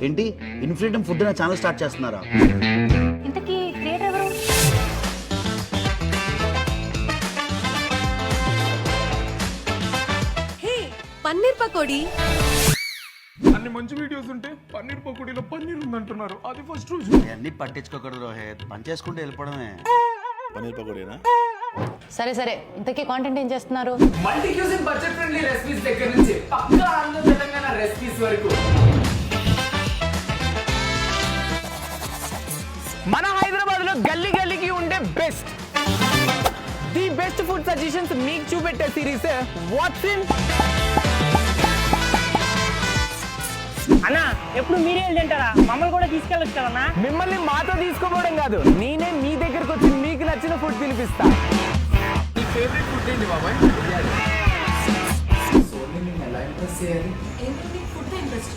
ఏంటి Infinitum food అనే channel start చేస్తున్నారా? ఇంతకీ క్రియేటర్ ఎవరు? హే పన్నీర్ పకోడీ. అన్ని మంచి వీడియోస్ ఉంటే పన్నీర్ పకోడీలో పన్నీర్ ఉందంటున్నారు. అది ఫస్ట్ రోజు. అన్ని పట్టించుకోకూడదు రోహిత్, పని చేసుకుంటూ వెళ్ళిపోవడమే. పన్నీర్ పకోడీనా? సరే సరే, ఇంతకీ కాంటెంట్ ఏం చేస్తున్నారు? Multi cuisine budget friendly recipes దగ్గర నుంచి పక్కా ఆంధ్ర తెలంగాణ రెసిపీస్ వరకు మన హైదరాబాద్ లో గల్లీ గల్లీకి ఉండే best the best food suggestions మీకు చూపెట్టే సిరీస్ వాట్స్ ఇన్. అన్నా ఎప్పుడు మీరే తింటారా? మమ్మల్ని కూడా తీసుకెళ్ళొచ్చు కదన్నా. మిమ్మల్ని మాతో తీసుకోపోవడం కాదు, నేనే మీ దగ్గరకు వచ్చి మీకు నచ్చిన ఫుడ్ తినిపిస్తా. మీ ఫేవరెట్ ఫుడ్ ఏంటి బాబాయ్? సో నేను ఎలా ఇంప్రెస్ చేయాలి? ఏంటి ఫుడ్ ఇంట్రెస్ట్?